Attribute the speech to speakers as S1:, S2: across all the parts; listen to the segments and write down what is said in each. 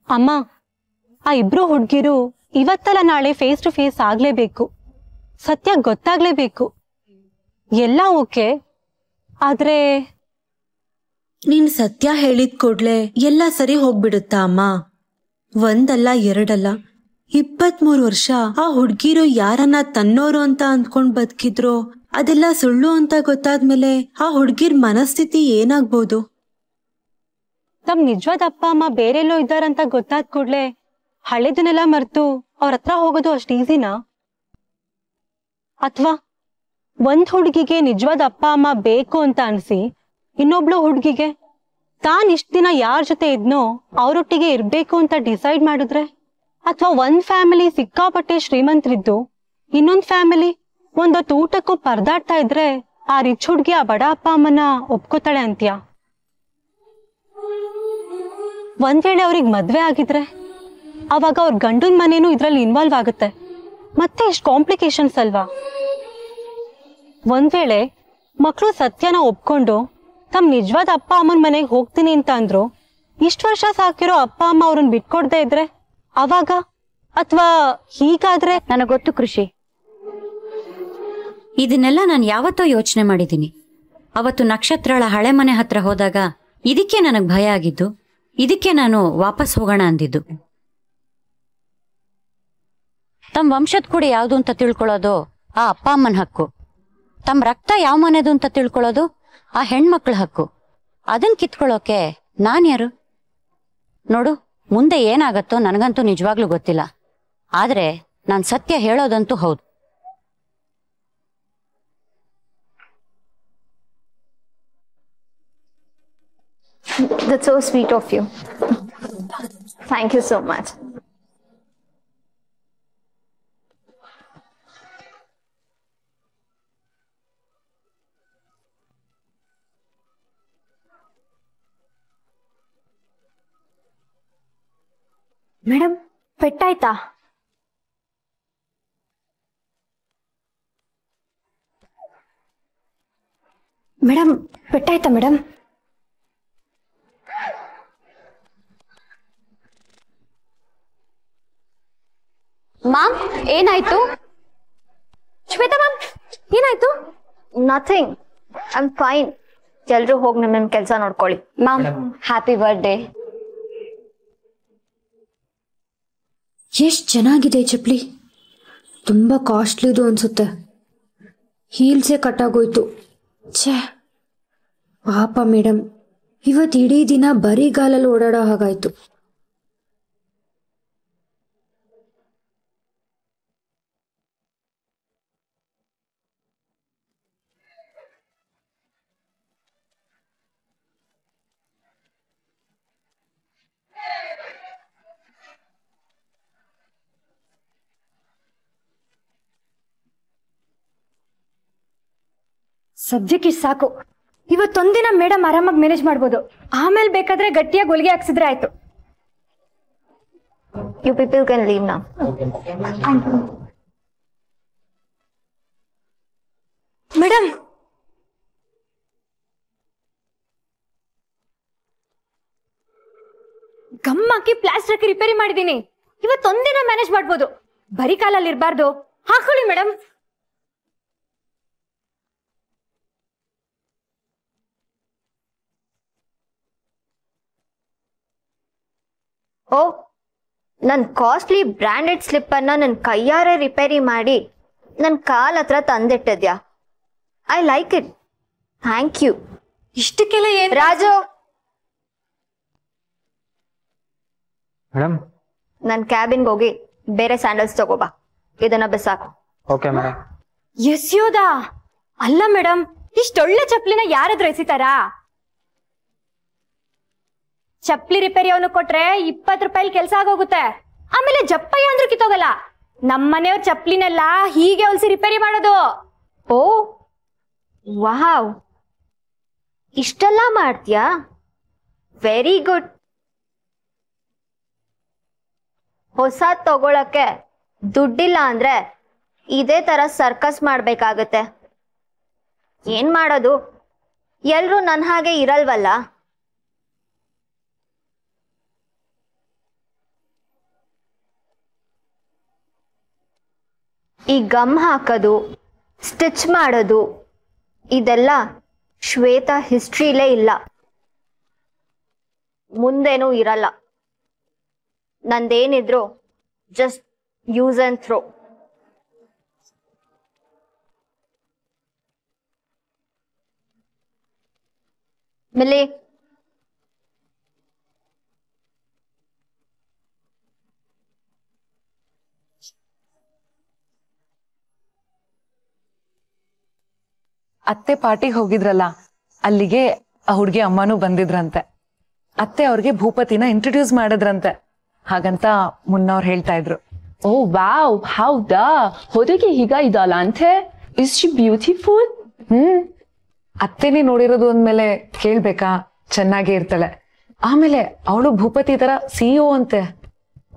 S1: ಅಮ್ಮ, ಆ ಇಬ್ರು ಹುಡುಗಿರು ಇವತ್ತಲ್ಲ ನಾಳೆ ಫೇಸ್ ಟು ಫೇಸ್ ಆಗ್ಲೇಬೇಕು, ಸತ್ಯ ಗೊತ್ತಾಗ್ಲೇಬೇಕು. ಎಲ್ಲ ಓಕೆ, ಆದ್ರೆ
S2: ನೀನ್ ಸತ್ಯ ಹೇಳಿದ ಕೂಡ್ಲೆ ಎಲ್ಲ ಸರಿ ಹೋಗ್ಬಿಡುತ್ತಾ ಅಮ್ಮ? ಒಂದಲ್ಲ ಎರಡಲ್ಲ 23 ವರ್ಷ ಆ ಹುಡ್ಗಿರು ಯಾರನ್ನ ತನ್ನೋರು ಅಂತ ಅಂದ್ಕೊಂಡ್ ಬದುಕಿದ್ರು, ಅದೆಲ್ಲ ಸುಳ್ಳು ಅಂತ ಗೊತ್ತಾದ್ಮೇಲೆ ಆ ಹುಡ್ಗಿರ್ ಮನಸ್ಥಿತಿ ಏನಾಗ್ಬೋದು?
S1: ತಮ್ ನಿಜವಾದ ಅಪ್ಪ ಅಮ್ಮ ಬೇರೆಲ್ಲೋ ಇದ್ದಾರಂತ ಗೊತ್ತಾದ ಕೂಡ್ಲೆ ಹಳೆದನ್ನೆಲ್ಲ ಮರ್ತು ಅವ್ರ ಹತ್ರ ಹೋಗೋದು ಅಷ್ಟು ಈಸಿನಾ? ಅಥವಾ ಒಂದ್ ಹುಡುಗಿಗೆ ನಿಜವಾದ ಅಪ್ಪ ಅಮ್ಮ ಬೇಕು ಅಂತ ಅನ್ಸಿ ಇನ್ನೊಬ್ಳು ಹುಡುಗಿಗೆ ತಾನ್ ಇಷ್ಟ ದಿನ ಯಾರ ಜೊತೆ ಇದ್ನೋ ಅವರೊಟ್ಟಿಗೆ ಇರ್ಬೇಕು ಅಂತ ಡಿಸೈಡ್ ಮಾಡಿದ್ರೆ? ಅಥವಾ ಒಂದ್ ಫ್ಯಾಮಿಲಿ ಸಿಕ್ಕಾಪಟ್ಟೆ ಶ್ರೀಮಂತರಿದ್ದು ಇನ್ನೊಂದ್ ಫ್ಯಾಮಿಲಿ ಒಂದೊತ್ತು ಊಟಕ್ಕೂ ಪರದಾಡ್ತಾ ಇದ್ರೆ ಆ ರಿಚ್ ಹುಡ್ಗಿ ಆ ಬಡ ಅಪ್ಪ ಅಮ್ಮನ ಒಪ್ಕೋತಾಳೆ ಅಂತ್ಯ? ಒಂದ್ ವೇಳೆ ಅವ್ರಿಗೆ ಮದ್ವೆ ಆಗಿದ್ರೆ ಅವಾಗ ಅವ್ರ ಗಂಡನ್ ಮನೇನು ಇದ್ರಲ್ಲಿ ಇನ್ವಾಲ್ವ್ ಆಗುತ್ತೆ, ಮತ್ತೆ ಎಷ್ಟು ಕಾಂಪ್ಲಿಕೇಶನ್ಸ್ ಅಲ್ವಾ? ಒಂದ್ ವೇಳೆ ಮಕ್ಕಳು ಸತ್ಯನ ಒಪ್ಕೊಂಡು ತಮ್ಮ ನಿಜವಾದ ಅಪ್ಪ ಅಮ್ಮನ ಮನೆಗೆ ಹೋಗ್ತೀನಿ ಅಂತ ಅಂದ್ರು, ಇಷ್ಟು ವರ್ಷ ಸಾಕಿರೋ ಅಪ್ಪ ಅಮ್ಮ ಅವ್ರನ್ನ ಬಿಟ್ಕೊಡ್ದೇ ಇದ್ರೆ ಅವಾಗ? ಅಥವಾ ಹೀಗಾದ್ರೆ?
S3: ನನಗೊತ್ತು ಕೃಷಿ, ಇದನ್ನೆಲ್ಲ ನಾನು ಯಾವತ್ತೋ ಯೋಚನೆ ಮಾಡಿದ್ದೀನಿ. ಅವತ್ತು ನಕ್ಷತ್ರಳ ಹಳೆ ಮನೆ ಹತ್ರ ಹೋದಾಗ ಇದಕ್ಕೆ ನನಗೆ ಭಯ ಆಗಿದ್ದು, ಇದಕ್ಕೆ ನಾನು ವಾಪಸ್ ಹೋಗೋಣ ಅಂದಿದ್ದು. ತಮ್ಮ ವಂಶದ ಕೂಡ ಯಾವುದು ಅಂತ ತಿಳ್ಕೊಳ್ಳೋದು ಆ ಅಪ್ಪ ಅಮ್ಮನ ಹಕ್ಕು, ತಮ್ಮ ರಕ್ತ ಯಾವ ಮನೆದು ಅಂತ ತಿಳ್ಕೊಳ್ಳೋದು ಆ ಹೆಣ್ಮಕ್ಳ ಹಕ್ಕು. ಅದನ್ನ ಕಿತ್ಕೊಳ್ಳೋಕೆ ನಾನ್ಯಾರು? ನೋಡು, ಮುಂದೆ ಏನಾಗತ್ತೋ ನನಗಂತೂ ನಿಜವಾಗ್ಲೂ ಗೊತ್ತಿಲ್ಲ, ಆದ್ರೆ ನಾನು ಸತ್ಯ ಹೇಳೋದಂತೂ ಹೌದು.
S4: That's so sweet of you. Thank you so much. Madam, ಪೆಟ್ಟಾಯ್ತಾ? ಮೇಡಮ್, ಪೆಟ್ಟಾಯ್ತಾ ಮೇಡಮ್? ಮ್ಯಾಮ್, ಏನಾಯ್ತು? ಶ್ವೇತಾ ಮ್ಯಾಮ್, ಏನಾಯ್ತು? Nothing, I am fine. ಎಲ್ರು ಹೋಗಿ ನಿಮ್ಮ ಕೆಲಸ ನೋಡ್ಕೊಳ್ಳಿ. Ma'am, happy birthday.
S5: ಎಷ್ಟು ಚೆನ್ನಾಗಿದೆ ಚಪ್ಪಲಿ, ತುಂಬ ಕಾಸ್ಟ್ಲಿದು ಅನ್ಸುತ್ತೆ. ಹೀಲ್ಸೇ ಕಟ್ಟಾಗೋಯ್ತು. ಛೇ, ಪಾಪ ಮೇಡಮ್, ಇವತ್ತು ಇಡೀ ದಿನ ಬರೀ ಗಾಲಲ್ಲಿ ಓಡಾಡೋ ಹಾಗಾಯ್ತು.
S4: ಸದ್ಯಕ್ಕೆ ಸಾಕು. ಇವತ್ತೊಂದಿನ ಮೇಡಮ್ ಆರಾಮಾಗಿ ಮ್ಯಾನೇಜ್ ಮಾಡ್ಬೋದು, ಆಮೇಲೆ ಬೇಕಾದ್ರೆ ಗಟ್ಟಿಯಾಗಿ ಹೊಲಿಗೆ ಹಾಕ್ಸಿದ್ರೆ ಆಯ್ತು. You people can leave now. Madam, gum ಹಾಕಿ ಪ್ಲಾಸ್ಟರ್ ಹಾಕಿ ರಿಪೇರಿ ಮಾಡಿದೀನಿ. ಇವತ್ತೊಂದಿನ ಮ್ಯಾನೇಜ್ ಮಾಡ್ಬೋದು, ಬರೀ ಕಾಲಲ್ಲಿ ಇರಬಾರ್ದು. ಹಾಕೊಳ್ಳಿ ಮೇಡಮ್. ಓ, ನನ್ ಕಾಸ್ಟ್ಲಿ ಬ್ರಾಂಡೆಡ್ ಸ್ಲಿಪ್ಪನ್ನ ನನ್ನ ಕೈಯಾರೆ ರಿಪೇರಿ ಮಾಡಿ ನನ್ನ ಕಾಲ್ ಹತ್ರ ತಂದಿಟ್ಟಿದ್ಯಾ? I like it, thank you. ಇಷ್ಟಕ್ಕೆಲ್ಲ ಏನ್ ರಾಜು?
S6: ಮೇಡಮ್,
S4: ನನ್ನ ಕ್ಯಾಬಿನ್ಗೆ ಹೋಗಿ ಬೇರೆ ಸ್ಯಾಂಡಲ್ಸ್ ತಗೋಬಾ, ಇದನ್ನ ಬಿಸಾಕು.
S6: Okay madam.
S4: ಎಸ್ಯೋದಾ? ಅಲ್ಲ ಮೇಡಮ್, ಇಷ್ಟೊಳ್ಳೆ ಚಪ್ಪಲಿನ ಯಾರಾದ್ರೂ ಎಸಿತಾರಾ? ಚಪ್ಪಲಿ ರಿಪೇರಿ ಅವನು ಕೊಟ್ರೆ 20 ರೂಪಾಯಿ ಕೆಲಸ ಆಗೋಗುತ್ತೆ. ಆಮೇಲೆ ಜಪ್ಪಯ್ಯ ಅಂದ್ರೂ ಕಿತ್ತೋಗಲ್ಲ. ನಮ್ಮನೆಯವ್ರ ಚಪ್ಪಲಿನೆಲ್ಲ ಹೀಗೆ ಹೊಲಿಸಿ ರಿಪೇರಿ ಮಾಡೋದು. ಓ ವಾವ್, ಇಷ್ಟೆಲ್ಲ ಮಾಡ್ತೀಯಾ? Very good. ಹೊಸ ತಗೊಳಕ್ಕೆ ದುಡ್ಡಿಲ್ಲ ಅಂದ್ರೆ ಇದೇ ತರ ಸರ್ಕಸ್ ಮಾಡ್ಬೇಕಾಗತ್ತೆ. ಏನ್ ಮಾಡೋದು, ಎಲ್ರೂ ನನ್ನ ಹಾಗೆ ಇರಲ್ವಲ್ಲ. ಈ ಗಮ್ ಹಾಕೋದು, ಸ್ಟಿಚ್ ಮಾಡೋದು ಇದೆಲ್ಲ ಶ್ವೇತಾ ಹಿಸ್ಟ್ರಿಲೇ ಇಲ್ಲ, ಮುಂದೇನೂ ಇರಲ್ಲ. ನಂದೇನಿದ್ರು just use and throw. Mili,
S6: ಅತ್ತೆ ಪಾರ್ಟಿಗೆ ಹೋಗಿದ್ರಲ್ಲ, ಅಲ್ಲಿಗೆ ಆ ಹುಡುಗಿ ಅಮ್ಮನೂ ಬಂದಿದ್ರಂತೆ. ಅತ್ತೆ ಅವ್ರಿಗೆ ಭೂಪತಿನ ಇಂಟ್ರೊಡ್ಯೂಸ್ ಮಾಡಿದ್ರಂತೆ. ಹಾಗಂತ ಮುನ್ನವ್ರು ಹೇಳ್ತಾ ಇದ್ರು.
S7: ಓ ವಾವ್, ಹೌದಾ? ಹುಡುಗಿ ಹೀಗ ಇದಲ್ಲ ಅಂತೆ? Is she beautiful?
S6: ಅತ್ತೆನೇ ನೋಡಿರೋದು ಅಂದ್ಮೇಲೆ ಕೇಳ್ಬೇಕಾ? ಚೆನ್ನಾಗೇ ಇರ್ತಾಳೆ. ಆಮೇಲೆ ಅವಳು ಭೂಪತಿ ತರ CEO ಅಂತೆ.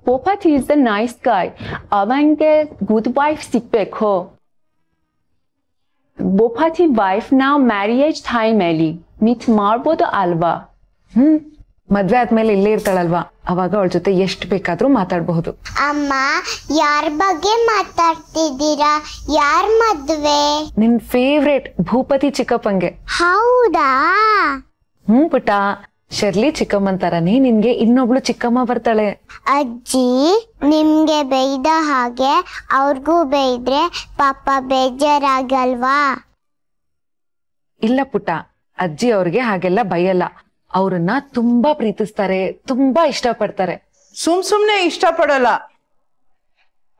S7: Bhupathi is a nice guy. ಅವಂಗೆ ಗುಡ್ ವೈಫ್ ಸಿಗ್ಬೇಕು. ಭೂಪತಿ ವೈಫ್ ನ ಮ್ಯಾರೇಜ್ ಟೈಮಲ್ಲಿ ಮೀಟ್ ಮಾಡ್ಬೋದು ಅಲ್ವಾ?
S6: ಮದ್ವೆ ಆದ್ಮೇಲೆ ಇಲ್ಲೇ ಇರ್ತಾಳಲ್ವಾ, ಅವಾಗ ಅವಳ ಜೊತೆ ಎಷ್ಟು ಬೇಕಾದ್ರೂ ಮಾತಾಡಬಹುದು.
S8: ಅಮ್ಮ, ಯಾರ ಬಗ್ಗೆ ಮಾತಾಡ್ತಿದ್ದೀರಾ? ಯಾರ ಮದ್ವೆ?
S6: ನಿನ್ ಫೇವ್ರೇಟ್ ಭೂಪತಿ ಚಿಕ್ಕಪ್ಪಂಗೆ.
S8: ಹೌದಾ?
S6: ಪುಟ್ಟ, ಶರ್ಲಿ ಚಿಕ್ಕಮ್ಮನ್ ತರನೇ ನಿನ್ಗೆ ಇನ್ನೊಬ್ಳು ಚಿಕ್ಕಮ್ಮ ಬರ್ತಾಳೆ.
S8: ಅಜ್ಜಿ, ನಿಮ್ಗೆ ಬೈದ ಹಾಗೆ ಅವ್ರಿಗೂ ಬೈದ್ರೆ ಪಾಪ ಬೇಜಾರಾಗಲ್ವಾ?
S6: ಇಲ್ಲ ಪುಟ್ಟ, ಅಜ್ಜಿ ಅವ್ರಿಗೆ ಹಾಗೆಲ್ಲ ಬೈಯಲ್ಲ. ಅವ್ರನ್ನ ತುಂಬಾ ಪ್ರೀತಿಸ್ತಾರೆ, ತುಂಬಾ ಇಷ್ಟಪಡ್ತಾರೆ.
S9: ಸುಮ್ನೆ ಇಷ್ಟಪಡಲ್ಲ,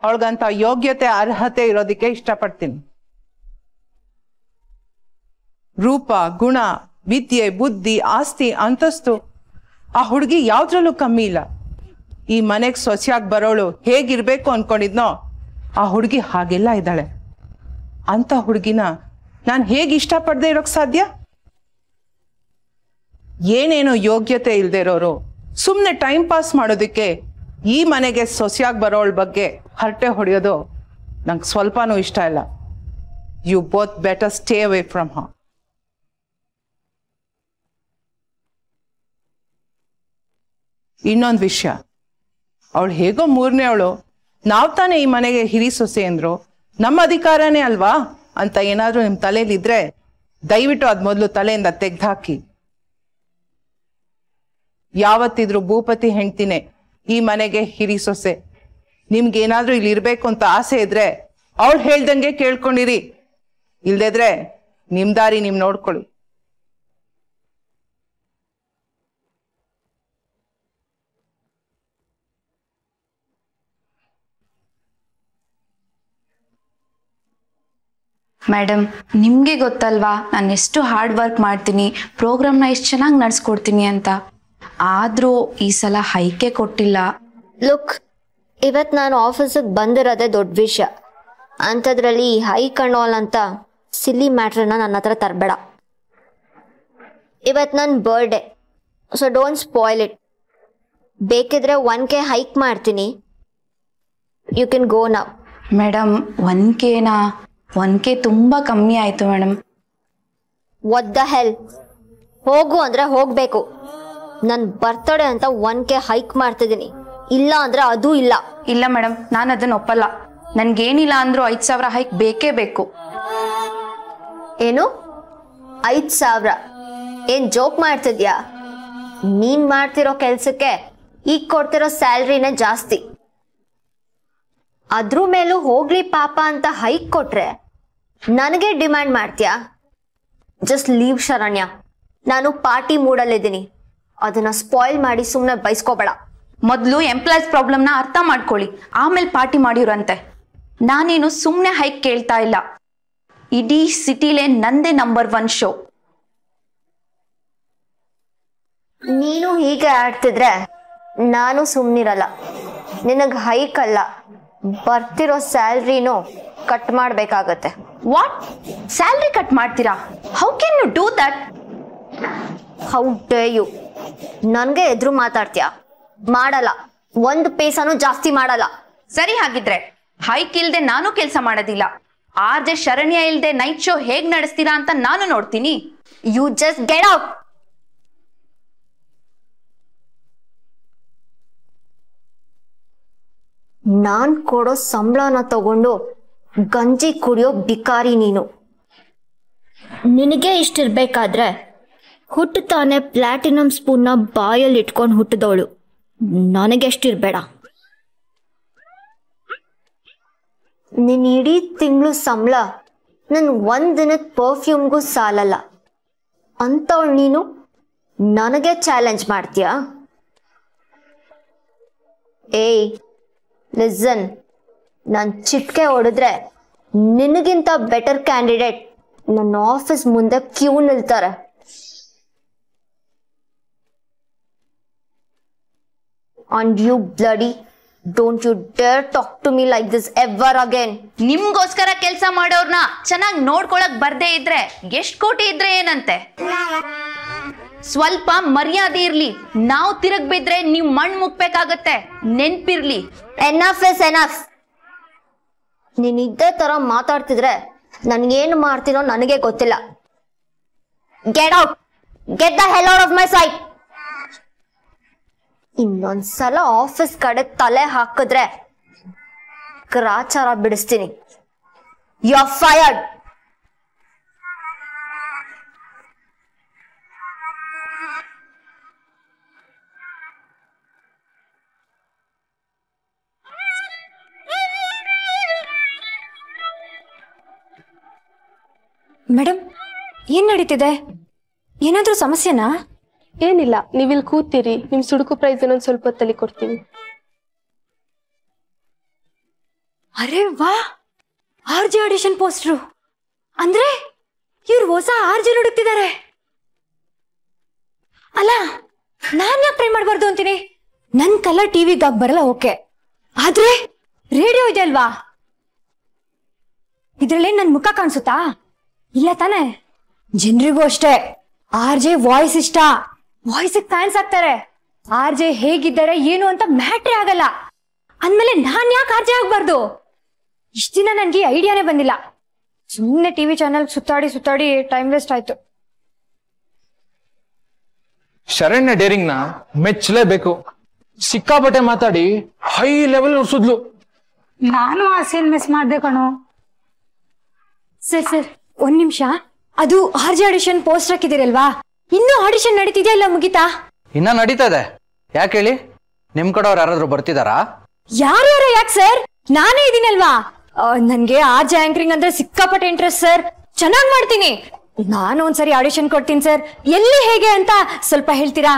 S9: ಅವಳಿಗಂತ ಯೋಗ್ಯತೆ ಅರ್ಹತೆ ಇರೋದಕ್ಕೆ ಇಷ್ಟಪಡ್ತೀನಿ. ರೂಪ, ಗುಣ, ವಿದ್ಯೆ, ಬುದ್ಧಿ, ಆಸ್ತಿ, ಅಂತಸ್ತು ಆ ಹುಡುಗಿ ಯಾವ್ದ್ರಲ್ಲೂ ಕಮ್ಮಿ ಇಲ್ಲ. ಈ ಮನೆಗೆ ಸೊಸೆಯಾಗಿ ಬರೋಳು ಹೇಗಿರ್ಬೇಕು ಅನ್ಕೊಂಡಿದ್ನೋ ಆ ಹುಡುಗಿ ಹಾಗೆಲ್ಲ ಇದ್ದಾಳೆ. ಅಂತ ಹುಡುಗಿನ ನಾನು ಹೇಗೆ ಇಷ್ಟಪಡದೆ ಇರೋಕ್ ಸಾಧ್ಯ? ಏನೇನೋ ಯೋಗ್ಯತೆ ಇಲ್ದೇ ಇರೋರು ಸುಮ್ಮನೆ ಟೈಮ್ ಪಾಸ್ ಮಾಡೋದಕ್ಕೆ ಈ ಮನೆಗೆ ಸೊಸೆಯಾಗಿ ಬರೋಳ ಬಗ್ಗೆ ಹರಟೆ ಹೊಡೆಯೋದು ನಂಗೆ ಸ್ವಲ್ಪನೂ ಇಷ್ಟ ಇಲ್ಲ. You both better stay away from her. ಇನ್ನೊಂದು ವಿಷಯ, ಅವಳು ಹೇಗೋ ಮೂರನೇ ಅವಳು, ನಾವು ತಾನೇ ಈ ಮನೆಗೆ ಹಿರಿ ಸೊಸೆ ಅಂದ್ರು, ನಮ್ಮ ಅಧಿಕಾರನೇ ಅಲ್ವಾ ಅಂತ ಏನಾದ್ರೂ ನಿಮ್ಮ ತಲೆಯಲ್ಲಿದ್ರೆ ದಯವಿಟ್ಟು ಅದ್ ಮೊದಲು ತಲೆಯಿಂದ ತೆಗ್ದಾಕಿ. ಯಾವತ್ತಿದ್ರು ಭೂಪತಿ ಹೆಂಡ್ತಿನೇ ಈ ಮನೆಗೆ ಹಿರಿ ಸೊಸೆ. ನಿಮ್ಗೇನಾದ್ರೂ ಇಲ್ಲಿ ಇರ್ಬೇಕು ಅಂತ ಆಸೆ ಇದ್ರೆ ಅವಳು ಹೇಳ್ದಂಗೆ ಕೇಳ್ಕೊಂಡಿರಿ, ಇಲ್ದಿದ್ರೆ ನಿಮ್ ದಾರಿ ನಿಮ್ ನೋಡ್ಕೊಳ್ಳಿ.
S10: ಮೇಡಮ್, ನಿಮಗೆ ಗೊತ್ತಲ್ವಾ ನಾನು ಎಷ್ಟು ಹಾರ್ಡ್ ವರ್ಕ್ ಮಾಡ್ತೀನಿ, ಪ್ರೋಗ್ರಾಮ್ನ ಎಷ್ಟು ಚೆನ್ನಾಗಿ ನಡೆಸ್ಕೊಡ್ತೀನಿ ಅಂತ. ಆದರೂ ಈ ಸಲ ಹೈಕೆ ಕೊಟ್ಟಿಲ್ಲ.
S4: ಲುಕ್, ಇವತ್ತು ನಾನು ಆಫೀಸಿಗೆ ಬಂದಿರೋದೇ ದೊಡ್ಡ ವಿಷಯ. ಅಂಥದ್ರಲ್ಲಿ ಈ ಹೈಕ್ ಅಂಡ್ ಆಲ್ ಅಂತ ಸಿಲ್ಲಿ ಮ್ಯಾಟ್ರನ್ನ ನನ್ನ ಹತ್ರ ತರಬೇಡ. ಇವತ್ತು ನನ್ನ birthday, so don't spoil it. ಬೇಕಿದ್ರೆ 1K ಹೈಕ್ ಮಾಡ್ತೀನಿ, you can go now.
S10: Madam, 1K ತುಂಬ ಕಮ್ಮಿ ಆಯಿತು ಮೇಡಮ್.
S4: What the hell? ಹೋಗು ಅಂದರೆ ಹೋಗಬೇಕು. ನನ್ನ ಬರ್ತಡೇ ಅಂತ 1K ಹೈಕ್ ಮಾಡ್ತಿದ್ದೀನಿ, ಇಲ್ಲ ಅಂದರೆ ಅದೂ ಇಲ್ಲ.
S10: ಇಲ್ಲ ಮೇಡಮ್, ನಾನು ಅದನ್ನು ಒಪ್ಪಲ್ಲ. ನನಗೇನಿಲ್ಲ ಅಂದರೂ 5,000 ಹೈಕ್ ಬೇಕೇ ಬೇಕು.
S4: ಏನು 5,000? ಏನು ಜೋಕ್ ಮಾಡ್ತಿದ್ಯಾ? ನೀನು ಮಾಡ್ತಿರೋ ಕೆಲಸಕ್ಕೆ ಈಗ ಕೊಡ್ತಿರೋ ಸ್ಯಾಲ್ರಿನೇ ಜಾಸ್ತಿ. ಅದ್ರ ಮೇಲೂ ಹೋಗ್ಲಿ ಪಾಪ ಅಂತ ಹೈಕ್ ಕೊಟ್ರೆ ನನಗೆ ಡಿಮ್ಯಾಂಡ್ ಮಾಡ್ತೀಯಾ? ಜಸ್ಟ್ ಲೀವ್ ಶರಣ್ಯ, ನಾನು ಪಾರ್ಟಿ ಮೂಡಲ್ಲಿದ್ದೀನಿ. ಅದನ್ನ ಸ್ಪಾಯ್ಲ್ ಮಾಡಿ ಸುಮ್ಮನೆ ಬೈಸ್ಕೋಬೇಡ.
S10: ಮೊದಲು ಎಂಪ್ಲಾಯ್ಸ್ ಪ್ರಾಬ್ಲಮ್ನ ಅರ್ಥ ಮಾಡ್ಕೊಳ್ಳಿ, ಆಮೇಲೆ ಪಾರ್ಟಿ ಮಾಡಿವ್ರಂತೆ. ನಾನೇನು ಸುಮ್ಮನೆ ಹೈಕ್ ಕೇಳ್ತಾ ಇಲ್ಲ. ಇಡೀ ಸಿಟಿಲೇ ನಂದೇ ನಂಬರ್ 1 ಶೋ.
S4: ನೀನು ಹೀಗೆ ಆಡ್ತಿದ್ರೆ ನಾನು ಸುಮ್ಮನಿರಲ್ಲ. ನಿನಗೆ ಹೈಕ್ ಅಲ್ಲ, ಬರ್ತಿರೋ ಸ್ಯಾಲ್ರಿನೂ ಕಟ್ ಮಾಡಬೇಕಾಗತ್ತೆ.
S10: ವಾಟ್? ಸ್ಯಾಲ್ರಿ ಕಟ್ ಮಾಡ್ತೀರಾ? How can you do that?
S4: How dare you? ನನಗೆ ಎದುರು ಮಾತಾಡ್ತೀಯಾ? ಮಾಡಲ್ಲ, 1 ಪೈಸಾನು ಜಾಸ್ತಿ ಮಾಡಲ್ಲ.
S10: ಸರಿ, ಹಾಗಿದ್ರೆ ಹೈಕ್ ಇಲ್ದೆ ನಾನು ಕೆಲಸ ಮಾಡೋದಿಲ್ಲ. ಆರ್ಜೆ ಶರಣ್ಯ ಇಲ್ದೆ ನೈಟ್ ಶೋ ಹೇಗ್ ನಡೆಸ್ತೀರಾ ಅಂತ ನಾನು ನೋಡ್ತೀನಿ.
S4: You just get out. ನಾನ್ ಕೊಡೋ ಸಂಬಳನ ತಗೊಂಡು
S11: ಗಂಜಿ ಕುಡಿಯೋ ಬಿಕಾರಿ ನೀನು. ನಿನಗೆ ಇಷ್ಟಿರ್ಬೇಕಾದ್ರೆ ಹುಟ್ಟುತ್ತಾನೆ ಪ್ಲಾಟಿನಮ್ ಸ್ಪೂನ್ನ ಬಾಯಲ್ಲಿ ಇಟ್ಕೊಂಡು ಹುಟ್ಟಿದವಳು. ನನಗೆಷ್ಟಿರ್ಬೇಡ. ನಿನ್ ಇಡೀ ತಿಂಗಳು ಸಂಬಳ ನನ್ ಒಂದ್ ದಿನದ ಪರ್ಫ್ಯೂಮ್ಗೂ ಸಾಲಲ್ಲ ಅಂತವಳು ನೀನು ನನಗೆ ಚಾಲೆಂಜ್ ಮಾಡ್ತೀಯಾ? ಏಯ್ ಲಿಸನ್, ನಾನು ಚಿಟ್ಕೆ ಹೊಡೆದ್ರೆ ನಿನಗಿಂತ ಬೆಟರ್ ಕ್ಯಾಂಡಿಡೇಟ್ ನನ್ನ ಆಫೀಸ್ ಮುಂದೆ Q ನಿಲ್ತಾರೆ. And you bloody, don't you dare talk to me like this ever again.
S10: ನಿಮ್ಗೋಸ್ಕರ ಕೆಲಸ ಮಾಡೋರ್ನ ಚೆನ್ನಾಗಿ ನೋಡ್ಕೊಳಕ್ ಬರ್ದೇ ಇದ್ರೆ ಎಷ್ಟ್ ಕೋಟಿ ಇದ್ರೆ ಏನಂತೆ? ಸ್ವಲ್ಪ ಮರ್ಯಾದೆ ಇರ್ಲಿ. ನಾವು ತಿರುಗ್ ಬಿದ್ರೆ ನೀವ್ ಮಣ್ಣು ಮುಕ್ಬೇಕಾಗತ್ತೆ, ನೆನ್ಪಿರ್ಲಿ.
S11: Enough is enough. ನೀನ್ ಇದೇ ತರ ಮಾತಾಡ್ತಿದ್ರೆ ನನ್ಗೇನು ಮಾಡ್ತೀನೋ ನನಗೆ ಗೊತ್ತಿಲ್ಲ. Get out, get the hell out of my sight. ಇನ್ನೊಂದ್ಸಲ ಆಫೀಸ್ ಕಡೆ ತಲೆ ಹಾಕಿದ್ರೆ ಗ್ರಾಚಾರ ಬಿಡಿಸ್ತೀನಿ. You are fired.
S4: ಮೇಡಮ್, ಏನ್ ನಡೀತಿದೆ? ಏನಾದ್ರೂ ಸಮಸ್ಯೆನಾ?
S12: ಏನಿಲ್ಲ, ನೀವಿಲ್ಲಿ ಕೂತೀರಿ. ನಿಮ್ ಸುಡುಕು ಪ್ರೈಸ್ ಇನ್ನೊಂದು ಸ್ವಲ್ಪ ಹೊತ್ತಲ್ಲಿ ಕೊಡ್ತೀವಿ.
S4: ಅರೆ ವಾ, ಆರ್ಜೆ ಆಡಿಷನ್ ಪೋಸ್ಟ್ರು. ಅಂದ್ರೆ ಇವ್ರು ಹೊಸ ಆರ್ಜೆ ಹುಡುಕ್ತಿದ್ದಾರೆ. ಅಲ್ಲ, ನಾನ್ ಯಾಕೆ ಟ್ರೈ ಮಾಡ್ಬಾರ್ದು ಅಂತೀನಿ? ನನ್ ಕಲರ್ ಟಿವಿಗಾಗ ಬರಲ್ಲ, ಓಕೆ, ಆದ್ರೆ ರೇಡಿಯೋ ಇದೆ ಅಲ್ವಾ, ಇದ್ರಲ್ಲೇ ನನ್ ಮುಖ ಕಾಣಿಸುತ್ತಾ? ಇಲ್ಲ ತಾನೆ? ಜನರಿಗೂ ಅಷ್ಟೇ ಆರ್ಜೆ ವಾಯ್ಸ್ ಇಷ್ಟ, ವಾಯ್ಸ್ ಫ್ಯಾನ್ಸ್ ಆಗ್ತಾರೆ. ಆರ್ಜೆ ಹೇಗಿದ್ದಾರೆ ಏನು ಅಂತ ಮ್ಯಾಟ್ರೇ ಆಗಲ್ಲ. ಅಂದ್ಮೇಲೆ ನಾನ್ ಯಾಕೆ ಆರ್ಜೆ ಆಗ್ಬಾರ್ದು? ಇಷ್ಟ ದಿನ ನನ್ಗೆ ಐಡಿಯಾನೇ ಬಂದಿಲ್ಲ. ಸುಮ್ಮನೆ ಟಿವಿ ಚಾನೆಲ್ ಸುತ್ತಾಡಿ ಟೈಮ್ ವೇಸ್ಟ್ ಆಯ್ತು.
S13: ಶರಣ್ಯ ಡೇರಿಂಗ್ ನ ಮೆಚ್ಚಲೇಬೇಕು. ಸಿಕ್ಕಾಪಟ್ಟೆ ಮಾತಾಡಿ ಹೈ ಲೆವೆಲ್ ಉರ್ಸುದ್ಲು.
S4: ನಾನು ಆ ಸೀನ್ ಮಿಸ್ ಮಾಡ್ದೆ ಕಣೋ. ಸರ್ ಒಂದ್ ನಿಮಿಷ, ಅದು ಆರ್ಜೆ ಆಡಿಷನ್ ಪೋಸ್ಟ್ ಹಾಕಿದಿರಲ್ವಾ, ಇನ್ನೂ ಆಡಿಷನ್ ನಡೀತಿದ್ಯಾ ಇಲ್ಲ ಮುಗಿತಾ?
S14: ಇನ್ನ ನಡೀತಾ ಇದೆ. ಯಾಕೆ ಹೇಳಿ, ನಿಮ್ ಕಡೆಯವ್ರು ಯಾರಾದ್ರೂ ಬರ್ತಿದಾರಾ?
S4: ಯಾರ್ಯಾರು ಯಾಕೆ ಸರ್, ನಾನೇ ಇದೀನಲ್ವಾ. ನನ್ಗೆ ಆರ್ಜೆ ಆಂಕರಿಂಗ್ ಅಂದ್ರೆ ಸಿಕ್ಕಾಪಟ್ಟೆ ಇಂಟ್ರೆಸ್ಟ್ ಸರ್, ಚೆನ್ನಾಗ್ ಮಾಡ್ತೀನಿ. ನಾನು ಒಂದ್ಸರಿ ಆಡಿಷನ್ ಕೊಡ್ತೀನಿ ಸರ್. ಎಲ್ಲಿ ಹೇಗೆ ಅಂತ ಸ್ವಲ್ಪ ಹೇಳ್ತೀರಾ?